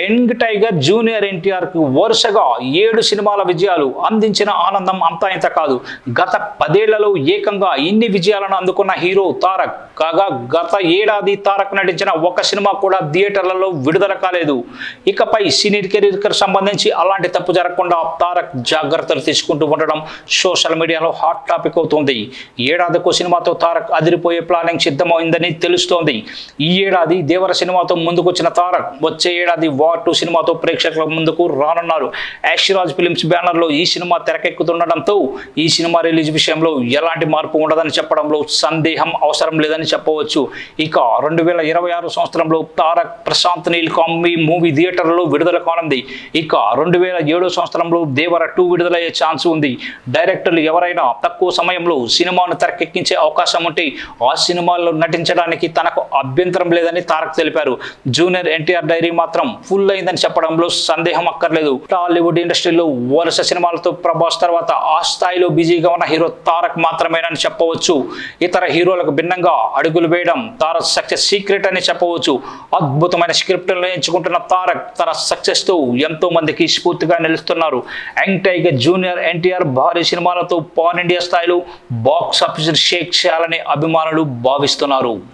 Young tiger junior NTR కు వరుసగా 7 సినిమాల విజయాలు అందించిన ఆనందం అంతా ఇంత కాదు. గత 10 ఏళ్లలో ఏకంగా ఇన్ని విజయాలను అందుకున్న హీరో తారక్. కాగా గత ఏడాది తారక్ నటించిన ఒక సినిమా కూడా థియేటర్లలో విడుదల కాలేదు. ఇకపై సినీ కెరీర్కి సంబంధించి అలాంటి తప్పు జరగకుండా తారక్ జాగ్రత్తలు తీసుకుంటూ ఉండడం సోషల్ మీడియాలో హాట్ టాపిక్ అవుతోంది. ఏడాదికో సినిమాతో తారక్ అదిరిపోయే ప్లానింగ్ సిద్ధమైందని తెలుస్తోంది. ఈ ఏడాది దేవర సినిమాతో ముందుకొచ్చిన తారక్ వచ్చే ఏడాది వార్ 2 సినిమాతో ప్రేక్షకుల ముందుకు రానున్నారు. యాషిరాజ్ ఫిలిమ్స్ బ్యానర్ లో ఈ సినిమా తెరకెక్కుతుండటంతో ఈ సినిమా రిలీజ్ విషయంలో ఎలాంటి మార్పు ఉండదని చెప్పడంలో సందేహం అవసరం లేదని చెప్పవచ్చు. ఇక 2026 సంవత్సరంలో తారక్ ప్రశాంత్ నీల్ కాంబీ మూవీ థియేటర్లో విడుదల కానుంది. ఇక 2007 సంవత్సరంలో దేవర 2 విడుదలయ్యే ఛాన్స్ ఉంది. డైరెక్టర్లు ఎవరైనా తక్కువ సమయంలో సినిమాను తెరకెక్కించే అవకాశం ఉంటే ఆ సినిమాల్లో నటించడానికి తనకు అభ్యంతరం లేదని తారక్ తెలిపారు. జూనియర్ ఎన్టీఆర్ డైరీ మాత్రం ఫుల్ అయిందని చెప్పడంలో సందేహం అక్కర్లేదు. టాలీవుడ్ ఇండస్ట్రీలో వరుస సినిమాలతో ప్రభాస్ తర్వాత ఆ స్థాయిలో బిజీగా ఉన్న హీరో తారక్ మాత్రమేనని చెప్పవచ్చు. ఇతర హీరోలకు భిన్నంగా అడుగులు వేయడం తారక్ సక్సెస్ సీక్రెట్ అని చెప్పవచ్చు. అద్భుతమైన స్క్రిప్ట్లను ఎంచుకుంటున్న తారక్ తన సక్సెస్ తో ఎంతో మందికి స్ఫూర్తిగా నిలుస్తున్నారు. యంగ్ టైగర్ జూనియర్ ఎన్టీఆర్ భారీ సినిమాలతో పాన్ ఇండియా స్థాయిలో బాక్స్ ఆఫీస్ షేక్ చేయాలని అభిమానులు భావిస్తున్నారు.